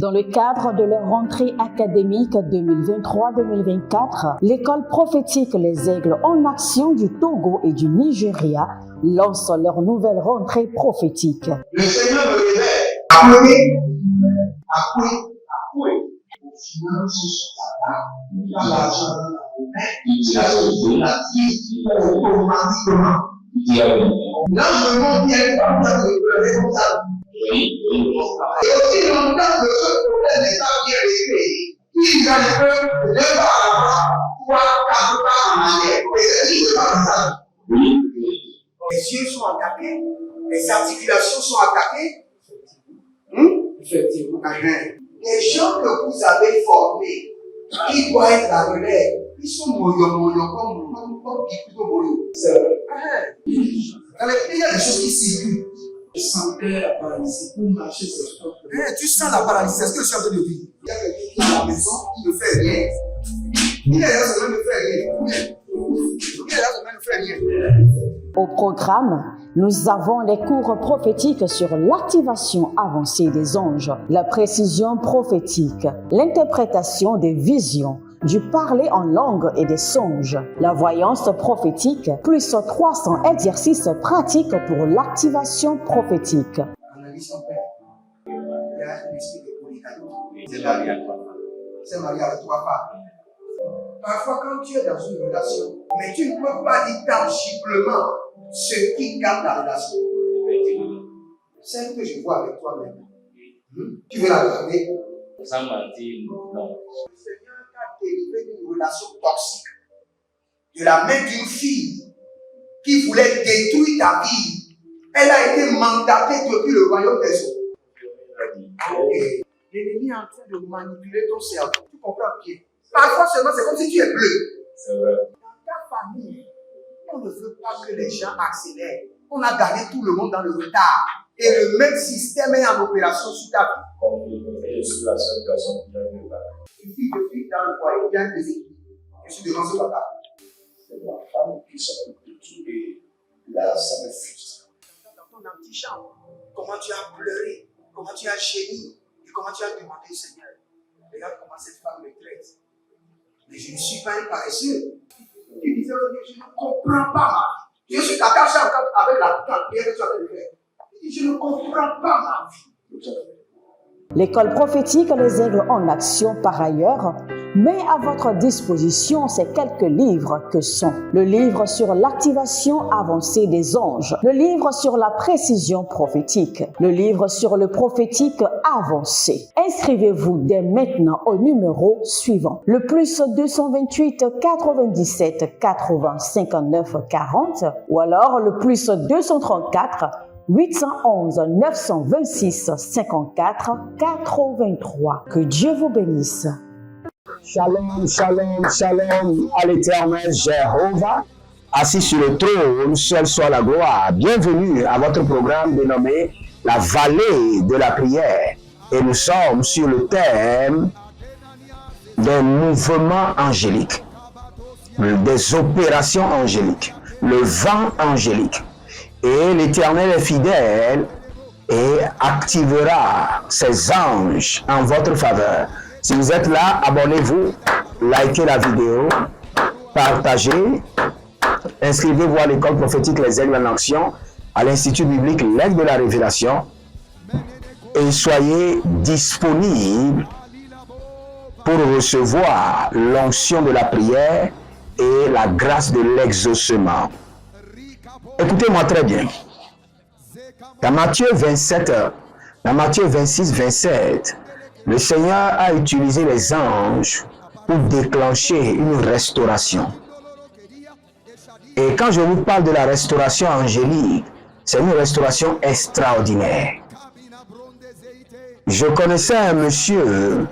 Dans le cadre de leur rentrée académique 2023-2024, l'école prophétique Les Aigles en Action du Togo et du Nigeria lance leur nouvelle rentrée prophétique. Le Seigneur me révèle, appelez. Aux finances, dans l'argent, la vie, automatiquement. Là, je me demande bien comme ça, le responsable. Et aussi longtemps que ce problème n'est pas bien réglé, il y a un peu de pas à pouvoir quatre pas en arrière. Et c'est dit, c'est pas ça. Les yeux sont attaqués, les articulations sont attaquées. Effectivement. Les gens que vous avez formés, qui doivent être la relève, ils sont moyo comme plutôt moyo. C'est vrai. Dans les pays, il y a des choses qui circulent. Je sentais la paralysie pour marcher sur le corps. Tu sens la paralysie, c'est ce que je suis en train de dire. Il y a quelqu'un qui est à la maison, qui ne fait rien. Il est là, ça ne fait rien. Il est là, ça ne fait rien. Au programme, nous avons les cours prophétiques sur l'activation avancée des anges, la précision prophétique, l'interprétation des visions, du parler en langue et des songes, la voyance prophétique, plus 300 exercices pratiques pour l'activation prophétique. Analyse son père. Il y a un esprit de polygamie. C'est marié à trois femmes. C'est marié à trois femmes. Parfois, quand tu es dans une relation, mais tu ne peux pas dire tangiblement ce qui garde la relation. Celle que je vois avec toi-même. Tu veux la garder? Sans mentir, non. Le Seigneur t'a délivré d'une relation toxique. De la main d'une fille qui voulait détruire ta vie. Elle a été mandatée depuis le royaume des eaux. Et l'ennemi est en train de manipuler ton cerveau. Tu comprends bien? Parfois seulement, c'est comme si tu es bleu. C'est vrai. Dans ta famille, on ne veut pas que les gens accélèrent. On a gardé tout le monde dans le retard. Et le même système est en opération sur ta vie. Je suis la seule personne qui a vu là. Une fille de fille dans le foyer, il y a des équipes. Je suis devant ce papa. C'est ma femme qui s'occupe de tout et là, ça me frustre. Dans ton antichambre, comment tu as pleuré, comment tu as gémi et comment tu as demandé au Seigneur. Regarde comment cette femme me traite. Mais je ne suis pas un paresseux. Tu disais, je ne comprends pas ma vie. Je suis caché avec la pierre que tu as fait faire. Je ne comprends pas ma vie. L'école prophétique Les Aigles en Action, par ailleurs, met à votre disposition ces quelques livres que sont le livre sur l'activation avancée des anges, le livre sur la précision prophétique, le livre sur le prophétique avancé. Inscrivez-vous dès maintenant au numéro suivant, le plus 228 97 80 59 40 ou alors le plus 234 811 926 54 83. Que Dieu vous bénisse. Shalom, shalom, shalom à l'Éternel Jéhovah, assis sur le trône, seul soit la gloire. Bienvenue à votre programme dénommé La Vallée de la Prière. Et nous sommes sur le thème des mouvements angéliques, des opérations angéliques, le vent angélique. Et l'Éternel est fidèle et activera ses anges en votre faveur. Si vous êtes là, abonnez-vous, likez la vidéo, partagez, inscrivez-vous à l'école prophétique Les Aigles en Action, à l'Institut biblique L'Aigle de la Révélation et soyez disponibles pour recevoir l'onction de la prière et la grâce de l'exaucement. Écoutez-moi très bien. Dans Matthieu 27, dans Matthieu 26, 27, le Seigneur a utilisé les anges pour déclencher une restauration. Et quand je vous parle de la restauration angélique, c'est une restauration extraordinaire. Je connaissais un monsieur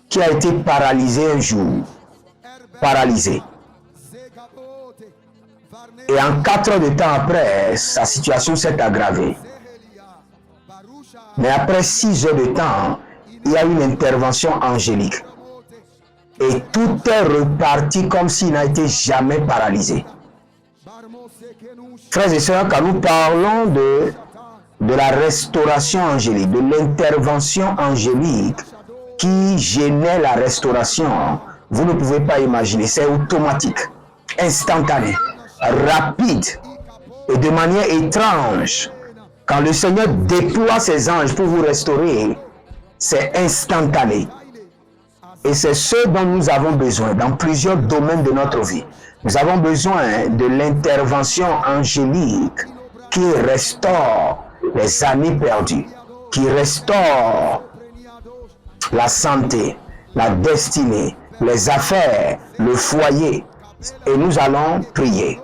qui a été paralysé un jour. Paralysé. Et en 4 heures de temps après, sa situation s'est aggravée. Mais après 6 heures de temps, il y a eu une intervention angélique. Et tout est reparti comme s'il n'a été jamais paralysé. Frères et sœurs, quand nous parlons de de la restauration angélique, de l'intervention angélique qui génère la restauration, vous ne pouvez pas imaginer. C'est automatique, instantané, rapide et de manière étrange. Quand le Seigneur déploie ses anges pour vous restaurer, c'est instantané. Et c'est ce dont nous avons besoin dans plusieurs domaines de notre vie. Nous avons besoin de l'intervention angélique qui restaure les années perdues, qui restaure la santé, la destinée, les affaires, le foyer. Et nous allons prier.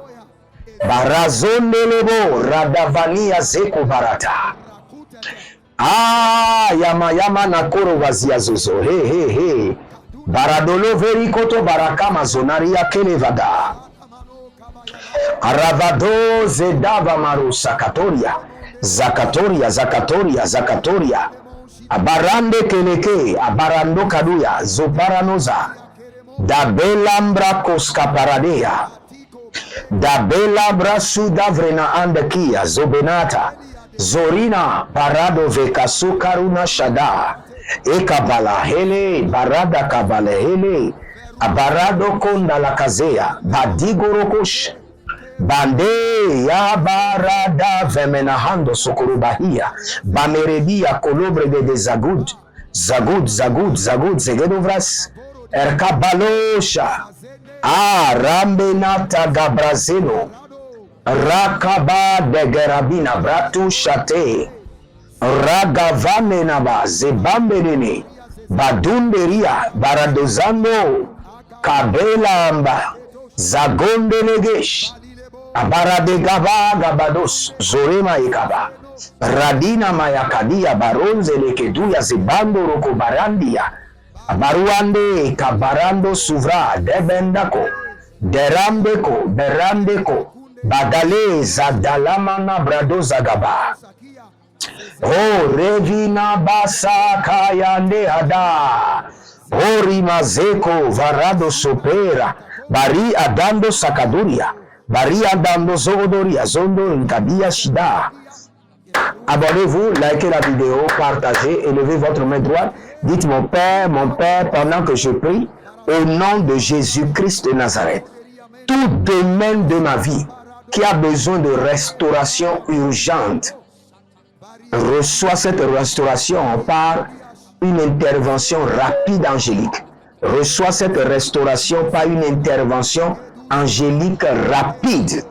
Barazondelebo radavani azeko barata. Ah, yama nakoro wazia zozo. He. Baradolo verikoto barakama zonaria kelevada. Aravado zedava maru sakatoria. Zakatoria. Abarande keleke, abarando kaduya, zoparanoza. Dabelambra koskaparadea. Dabelabra sudavrena andekia, zobenata. Zorina parado vekasu karuna shada. Ekabala hele, barada kabale hele. Abarado konda la kazea, badigorokosh. Bande ya barada vemenahando sokorubahia. Bameredia kolobre de zagud. Zagud, zegedovras. Erkabalosha. Rambenata gabrazeno. Rakaba de gerabina bratu shate. Ragavamenaba zebambenene. Badunderia baradozando. Kabelamba. Zagondelegesh. Abarade gaba gabados. Zorema ikaba. Radina mayakadia baronze lekeduya zebando roko barandia. Baruande kabarando suvra debendako derambeko berandeko badale zadalamana brado zagaba. Oh revina basa kayande ada. Ori mazeko varado sopera bari adando sakaduria bari adando zogodoria zondo nkabia shida. Abonnez-vous, likez la vidéo, partagez, élevez votre main droite. Dites mon Père, pendant que je prie, au nom de Jésus-Christ de Nazareth, tout domaine de ma vie qui a besoin de restauration urgente, reçoit cette restauration par une intervention rapide angélique. Reçoit cette restauration par une intervention angélique rapide.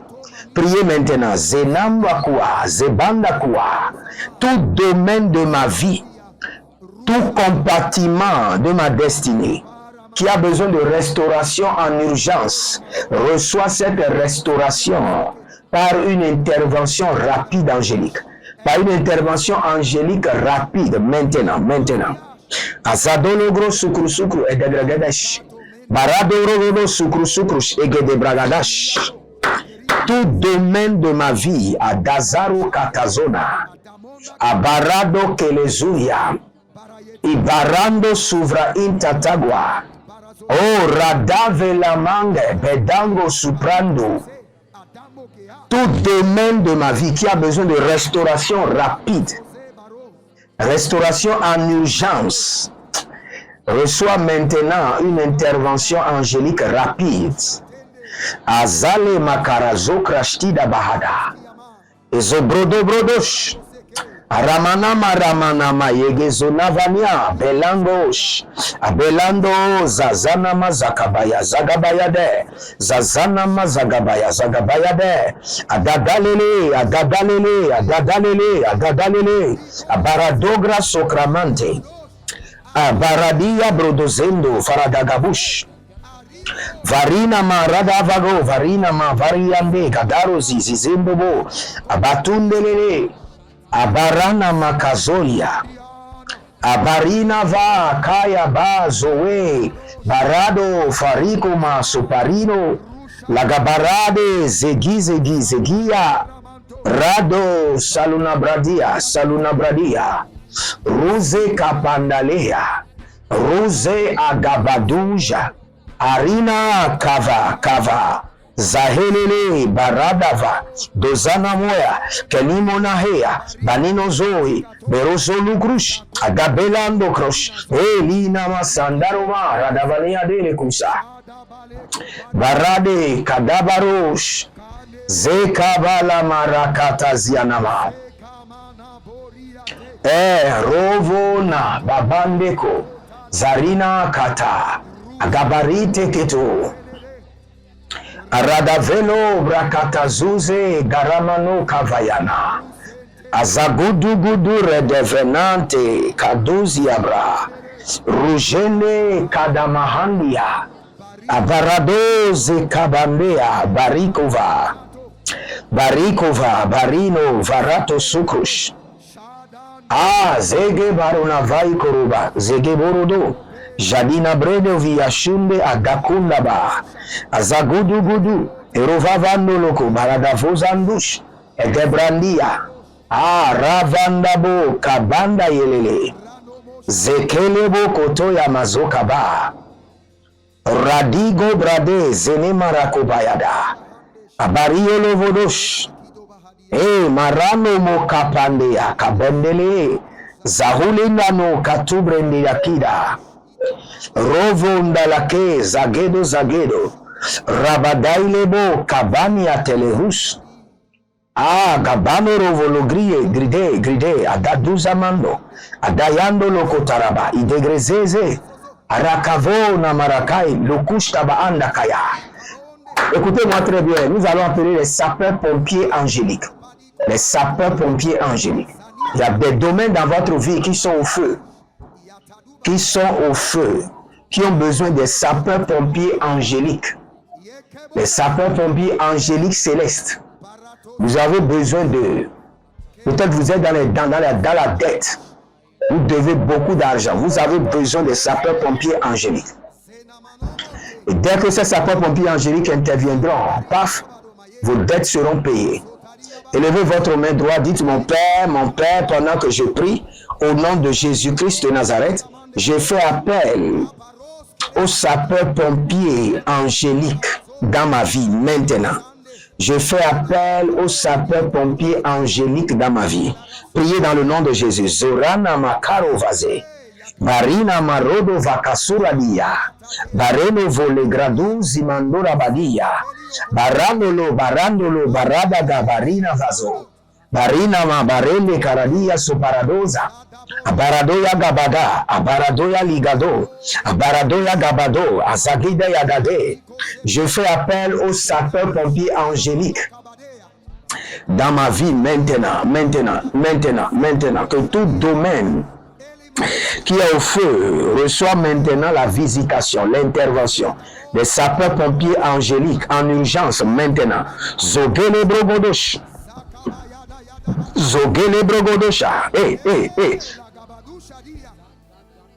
Priez maintenant, Zenambakwa, Zebandakwa, tout domaine de ma vie, tout compartiment de ma destinée qui a besoin de restauration en urgence, reçoit cette restauration par une intervention rapide angélique. Par une intervention angélique rapide, maintenant. Azadologro sukru et degragadash. Baradoro sukru et gedebragadash. Tout domaine de ma vie, à Dazaro Katazona, à Barado Kelezuya, Ibarando Suvra Intatagua, oh Radave Lamange, Bedango Suprando. Tout domaine de ma vie qui a besoin de restauration rapide, restauration en urgence, reçoit maintenant une intervention angélique rapide. Azale makarazo krashtida bahada. Ezobrodo brodosh. Ramanama yegezonavania belangosh. Abelando zazanama zakabaya zagabayade. Zazanama zagabayade. Adadalele. Abaradogra sokramante. Abaradia brodozendo faradagabush. Varina ma radavago, varina ma variande, kadaro zizimbobo, abatundelele, abarana makazolia, abarina va, kaya ba, zoe, barado, fariko ma, soparino, lagabarade, zegia, rado, salunabradia, ruze kapandalea, ruze agabaduja, Arina kava, Zahelele baradava dozana moya kelimona hea banino zoe berozolu krush agabelando krosh elina masandaroma radavalea dele kusa barade kadabarosh zekabala marakata zianama rovona babandeko zarina kata agabarite keto Aradavelo brakatazuze garamano kavayana azagudugudu redevenante kaduzi abra rujene kadamahandia abaradoze kabambea barikova barino varato sukrush zege barona vai koruba zege borodo Jadina bredo via shunde agakunda ba azagudu gudu erovavando loko baradavozandush edebrandia ravandabo kabanda yelele zekelebo kotoya mazoka ba radigo brade zenemarakobayada abariolo vodosh marano mokapandea kabendele zahulindano katubrende yakida Rovo ndalake zagedo rabadailebo kabani atelehus gabano rovo logrie gride adaduzamando adayando lokotaraba idegrezeze arakavo na marakai lokushtaba andakaya. Écoutez-moi très bien, nous allons appeler les sapeurs-pompiers angéliques. Les sapeurs-pompiers angéliques. Il y a des domaines dans votre vie qui sont au feu. Qui ont besoin des sapeurs-pompiers angéliques. Les sapeurs-pompiers angéliques célestes. Vous avez besoin de... Peut-être vous êtes dans la dette. Vous devez beaucoup d'argent. Vous avez besoin des sapeurs-pompiers angéliques. Et dès que ces sapeurs-pompiers angéliques interviendront, paf, vos dettes seront payées. Élevez votre main droite, dites mon Père, pendant que je prie, au nom de Jésus-Christ de Nazareth, je fais appel aux sapeurs-pompiers angéliques dans ma vie maintenant. Je fais appel aux sapeurs-pompiers angéliques dans ma vie. Priez dans le nom de Jésus. Zorana makaro vaze. Barina marodo vakasura dia. Bareno vole gradu zimandora badia. Barandolo barada gabarina vazo. Barina ma barele karadia suparadoza. Abaradoya gabada, abaradoya ligado, abaradoya gabado, azagida yagade. Je fais appel aux sapeurs-pompiers angéliques dans ma vie maintenant, que tout domaine qui est au feu reçoit maintenant la visitation, l'intervention des sapeurs-pompiers angéliques en urgence maintenant. Zogele brogodosh. Zogele brogodosha.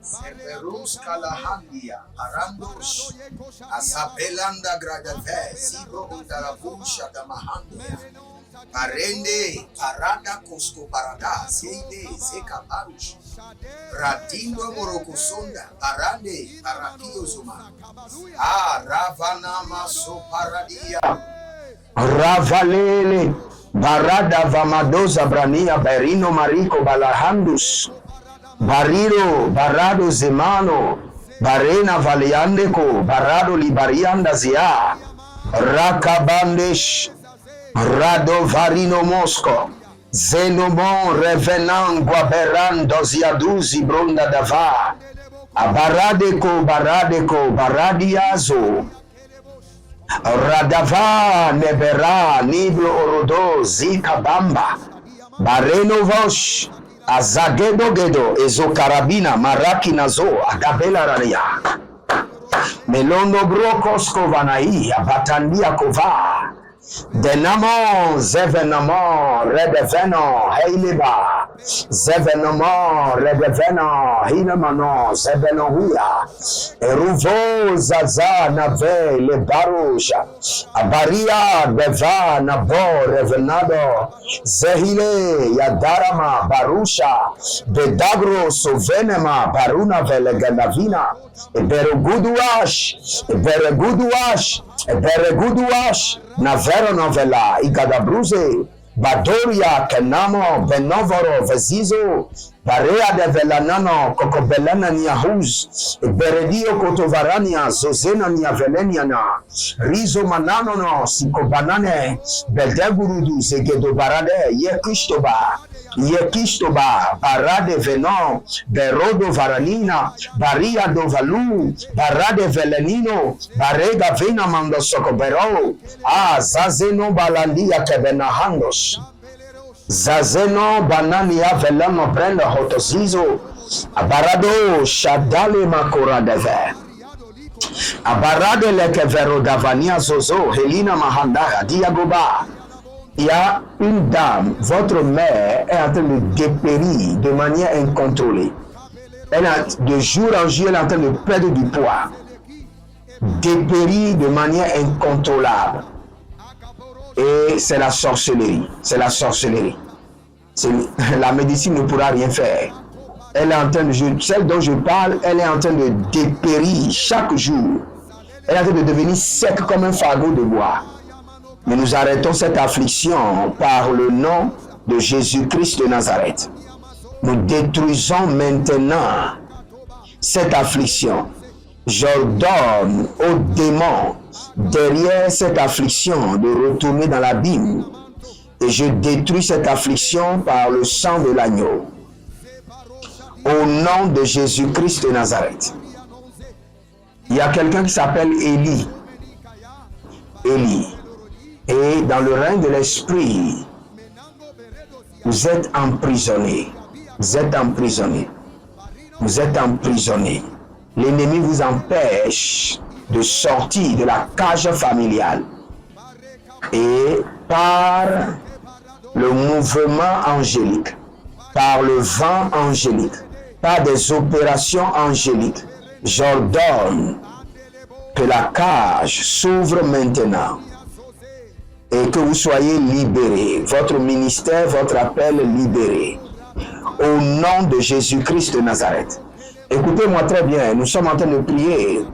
Severus Kalahandia, Arandos, Asapelanda Gradave, Sibro Undarabusha Damahandia, Parende, Parada Cosco Parada, Seide, Zeka Barush, Ratindo Morocosonda, Parande, Parakio Zuma, Ravana Maso Paradia, Ravalele, Barada Vamadoza Brania, Berino Marico Balahandus, Bariro, Barado Zemano, Barena Valiandeko, Barado Libarianda Zia, Rakabandesh, Rado Varino Mosco, Zenomon Revenant Guaberan Doziaduzi Bronda Dava, Baradeko, Baradiazo, Radava Nebera, Niblo Orodo, Zika Bamba, Bareno Vosh, Azagedo Gedo, Ezokarabina, Maraki Nazo, Agabela Rania, Melondo Brokos Kovanai, Abatandia Kova, Denamo, Zevenamo, Redeveno, Heiliba, Zevenamo, Redeveno, Hinamano, Zevenohuya, Eruvo zaza nave le baroja. Abaria deva nabo revenado. Zehile yadarama barusha. Bedagro sovenema baruna veleganavina. Ebereguduash. Ebereguduash. Ebereguduash. Navero novela igadabruze. Badoria kenamo benovoro vezizo. Barea de velanano kokobelana niahuz. Beredio kotovarania zozena niaveleniana. Rizo mananono sikobanane. Beldegurudu zegedo barade yekishtoba. Yekishtoba barade venon. Berodo varanina. Baria do valu. Barade velenino. Barega vena mando sokobero. Zazeno balandia kebenahandos. Zazeno banania velano brenda hotozizo. Abarado shadale makora deve. Abarade leke vero davania zozo. Helina mahandaya diagoba. Il y a une dame, votre mère est en train de dépérir de manière incontrôlée. Elle a, de jour en jour, elle est en train de perdre du poids. Dépérir de manière incontrôlable. Et c'est la sorcellerie. C'est la sorcellerie. La médecine ne pourra rien faire. Elle est en train de, celle dont je parle, elle est en train de dépérir chaque jour. Elle est en train de devenir sec comme un fagot de bois. Mais nous arrêtons cette affliction par le nom de Jésus-Christ de Nazareth. Nous détruisons maintenant cette affliction. J'ordonne aux démons derrière cette affliction de retourner dans l'abîme. Et je détruis cette affliction par le sang de l'agneau. Au nom de Jésus-Christ de Nazareth. Il y a quelqu'un qui s'appelle Élie. Élie. Et dans le règne de l'esprit, vous êtes emprisonné. Vous êtes emprisonné. Vous êtes emprisonné. L'ennemi vous empêche de sortir de la cage familiale. Et par le mouvement angélique, par le vent angélique, par des opérations angéliques, j'ordonne que la cage s'ouvre maintenant. Et que vous soyez libérés, votre ministère, votre appel libéré. Au nom de Jésus-Christ de Nazareth. Écoutez-moi très bien, nous sommes en train de prier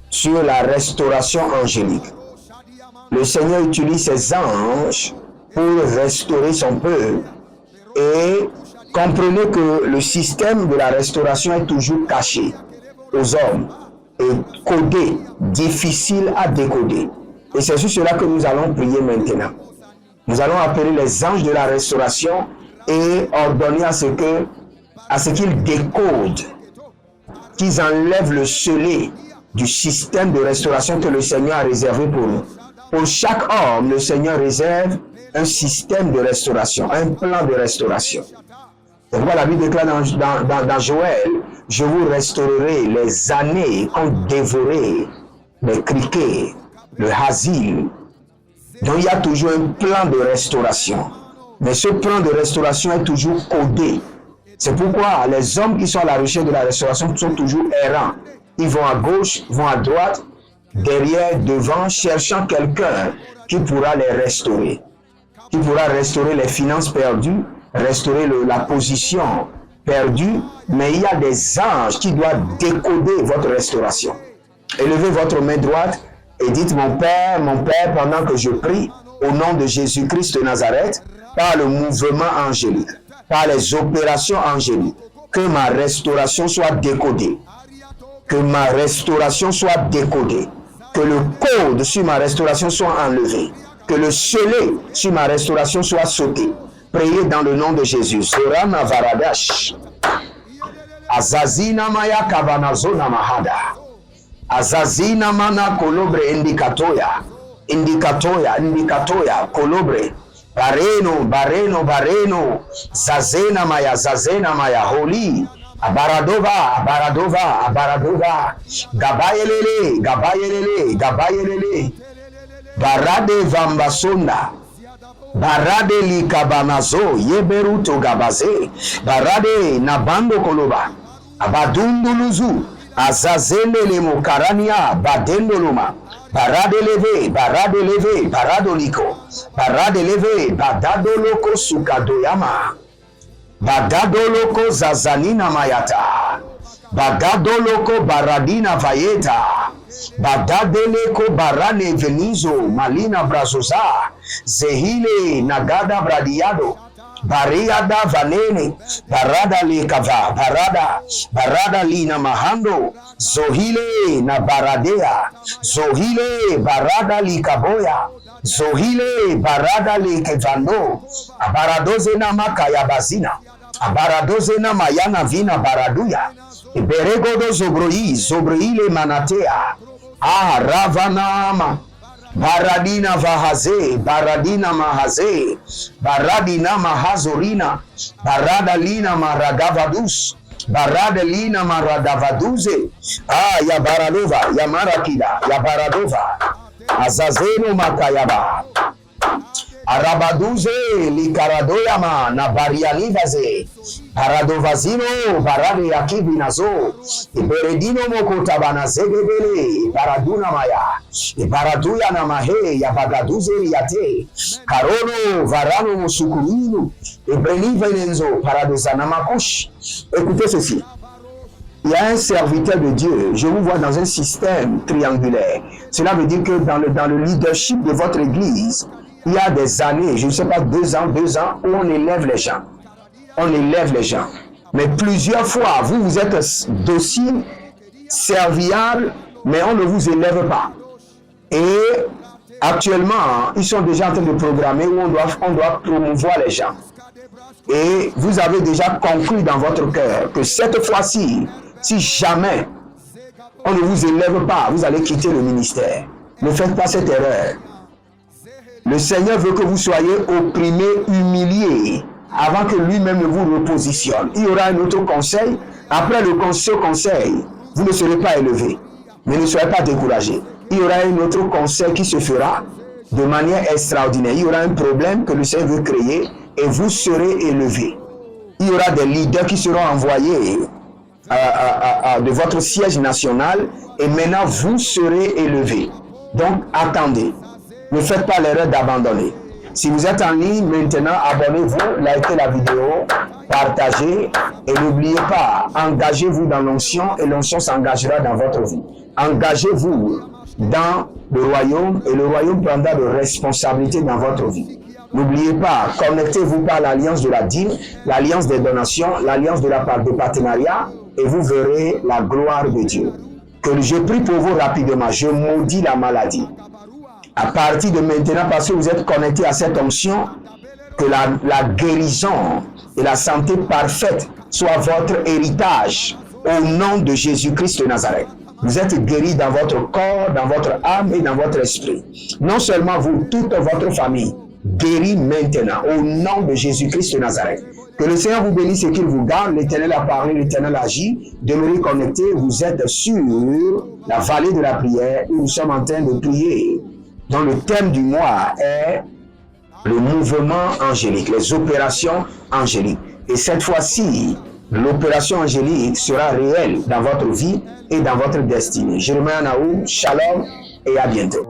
sur la restauration angélique. Le Seigneur utilise ses anges pour restaurer son peuple. Et comprenez que le système de la restauration est toujours caché aux hommes et codé, difficile à décoder. Et c'est sur cela que nous allons prier maintenant. Nous allons appeler les anges de la restauration et ordonner à ce qu'ils décodent, qu'ils enlèvent le scellé du système de restauration que le Seigneur a réservé pour nous. Pour chaque homme, le Seigneur réserve un système de restauration, un plan de restauration. C'est pourquoi la Bible déclare dans Joël, je vous restaurerai les années qu'ont dévoré les criquets, le hasil. Donc il y a toujours un plan de restauration. Mais ce plan de restauration est toujours codé. C'est pourquoi les hommes qui sont à la recherche de la restauration sont toujours errants. Ils vont à gauche, vont à droite, derrière, devant, cherchant quelqu'un qui pourra les restaurer. Qui pourra restaurer les finances perdues, restaurer la position perdue. Mais il y a des anges qui doivent décoder votre restauration. Élevez votre main droite et dites, mon Père, pendant que je prie, au nom de Jésus-Christ de Nazareth, par le mouvement angélique, par les opérations angéliques, que ma restauration soit décodée. Que ma restauration soit décodée. Que le code sur ma restauration soit enlevé. Que le scellé sur ma restauration soit sauté. Priez dans le nom de Jésus. Sorana varadash. Azazina maya kabanazona mahada. Azazina mana kolobre indikatoya. Indikatoya, kolobre. Bareno. Zazena maya, holy. Abaradova. Gabayelele. Barade vambasonda. Barade likabanazo, yeberuto gabaze. Barade nabando koloba. Abadunduluzu. Azazele mo karania badendoloma. Barade leve, baradoliko. Barade leve, badadoloko sukadoyama. Badadoloko zazanina mayata. Badadoloko baradina vayeta. Badadeleko barane venizo malina brazoza. Zehile nagada bradiado. Bariada vanene, barada likava, barada lina mahando, zohile na baradea, zohile barada likaboya, zohile barada likevando, abaradoze na makaya bazina, abaradoze na mayana vina baraduya, beregodo zobroile manatea, ravanama. Baradina vahaze, baradina mahaze, baradina mahazorina, baradalina maradavadus, baradalina maradavaduze, ya baradova, ya marakida, ya baradova, azazeno makayaba, arabaduze, likaradoyama, na barianivaze, baradovazino, barade yakibinazo, iberedino mokotabana zegedele, baraduna maya, ibaraduya na mahe, ya bagaduze yate, karono, varano musukurinu, ibrenivenenzo, paradozana makush. Écoutez ceci. Il y a un serviteur de Dieu, je vous vois dans un système triangulaire. Cela veut dire que dans le leadership de votre église, il y a des années, je ne sais pas, 2 ans, où on élève les gens. On élève les gens. Mais plusieurs fois, vous êtes docile, serviable, mais on ne vous élève pas. Et actuellement, ils sont déjà en train de programmer où on doit promouvoir les gens. Et vous avez déjà conclu dans votre cœur que cette fois-ci, si jamais on ne vous élève pas, vous allez quitter le ministère. Ne faites pas cette erreur. Le Seigneur veut que vous soyez opprimés, humiliés, avant que lui-même ne vous repositionne. Il y aura un autre conseil. Après le conseil, vous ne serez pas élevés. Mais ne soyez pas découragés. Il y aura un autre conseil qui se fera de manière extraordinaire. Il y aura un problème que le Seigneur veut créer et vous serez élevés. Il y aura des leaders qui seront envoyés de votre siège national et maintenant vous serez élevés. Donc attendez. Ne faites pas l'erreur d'abandonner. Si vous êtes en ligne maintenant, abonnez-vous, likez la vidéo, partagez et n'oubliez pas, engagez-vous dans l'onction et l'onction s'engagera dans votre vie. Engagez-vous dans le royaume et le royaume prendra de responsabilités dans votre vie. N'oubliez pas, connectez-vous par l'alliance de la dîme, l'alliance des donations, l'alliance de la part de partenariat et vous verrez la gloire de Dieu. Que je prie pour vous rapidement, je maudis la maladie. À partir de maintenant, parce que vous êtes connectés à cette onction, que la guérison et la santé parfaite soient votre héritage au nom de Jésus-Christ de Nazareth. Vous êtes guéris dans votre corps, dans votre âme et dans votre esprit. Non seulement vous, toute votre famille, guéris maintenant au nom de Jésus-Christ de Nazareth. Que le Seigneur vous bénisse et qu'il vous garde. L'Éternel a parlé, l'Éternel agit. Demeurez connectés, vous êtes sur la vallée de la prière où nous sommes en train de prier. Dont le thème du mois est le mouvement angélique, les opérations angéliques. Et cette fois-ci, l'opération angélique sera réelle dans votre vie et dans votre destinée. Jérémie Naou, shalom et à bientôt.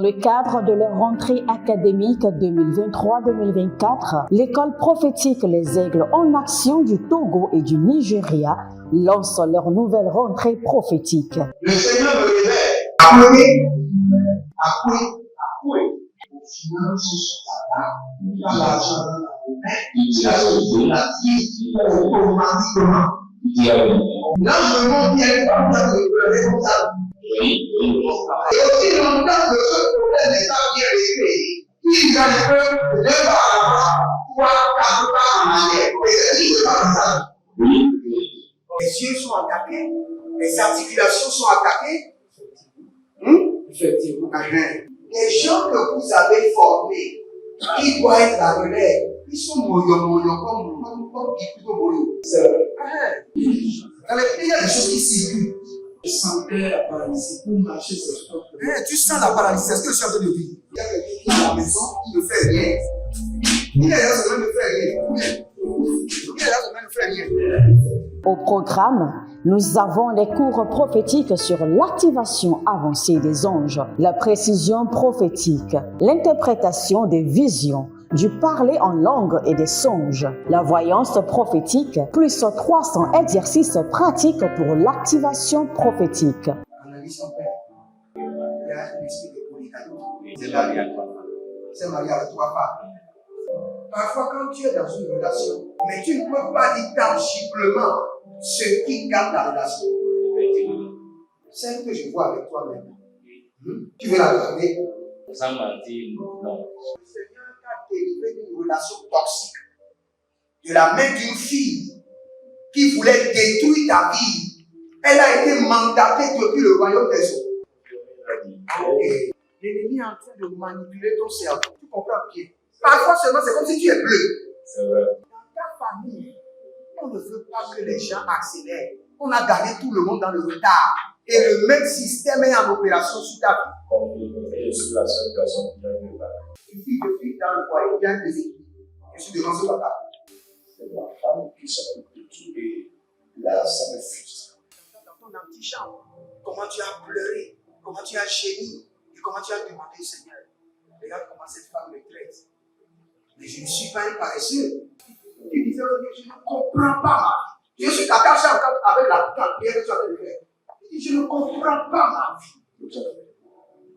le cadre de leur rentrée académique 2023-2024, l'école prophétique Les Aigles en Action du Togo et du Nigeria lance leur nouvelle rentrée prophétique. Le Seigneur me révèle. Appelez. Au final, ce sera dans l'argent dans la main. Il a sauvé la vie automatiquement. Là, je me montre bien comme ça, de responsable. Et aussi longtemps que ce problème n'est pas bien réglé, ils peuvent ne pas avoir 3, 4 pas en arrière. Et c'est pas ça. Les yeux sont attaqués, les articulations sont attaquées. Effectivement. Les gens que vous avez formés, qui doivent être la relève, ils sont moyo comme plutôt moyo. C'est vrai. Dans les pays, il y a des choses qui circulent. Je sentais la paralysie pour marcher sur le corps. Tu sens la paralysie, c'est ce que je suis en train de dire. Il y a quelqu'un qui est à la maison, qui ne fait rien. Il est là, ça ne fait rien. Au programme, nous avons les cours prophétiques sur l'activation avancée des anges, la précision prophétique, l'interprétation des visions, du parler en langue et des songes, la voyance prophétique, plus 300 exercices pratiques pour l'activation prophétique. Analyse ton père. Il y a un esprit de polygamie. C'est marié à 3 femmes. C'est marié à 3 femmes. Parfois, quand tu es dans une relation, mais tu ne peux pas dire tangiblement ce qui garde la relation. Celle que je vois avec toi maintenant. Tu veux la regarder? Sans mentir, non. Le Seigneur t'a délivré d'une relation toxique. De la main d'une fille qui voulait détruire ta vie. Elle a été mandatée depuis le royaume des eaux. L'ennemi est en train de manipuler ton cerveau. Tu comprends bien? Parfois seulement, c'est comme si tu es bleu. C'est vrai. Dans ta famille, on ne veut pas que les gens accélèrent. On a gardé tout le monde dans le retard. Et le même système est en opération sur ta vie. Je suis la seule personne qui a eu le bac. Une fille de fille dans le foyer, bien déséquilibrée. Je suis devant ce papa. C'est ma femme qui s'occupe de tout et là, ça me frustre. Dans ton antichambre, comment tu as pleuré, comment tu as gémi et comment tu as demandé au Seigneur. Regarde comment cette femme me traite. Mais je ne suis pas un paresseux. Tu disais que je ne comprends pas ma vie. Je suis attaché avec la prière que tu as fait de faire. Je ne comprends pas ma vie.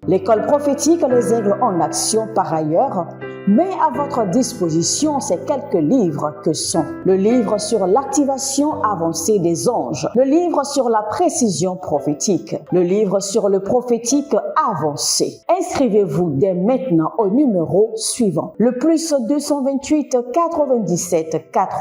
L'école prophétique Les Aigles en Action, par ailleurs, met à votre disposition ces quelques livres que sont le livre sur l'activation avancée des anges, le livre sur la précision prophétique, le livre sur le prophétique avancé. Inscrivez-vous dès maintenant au numéro suivant, le +228 97 4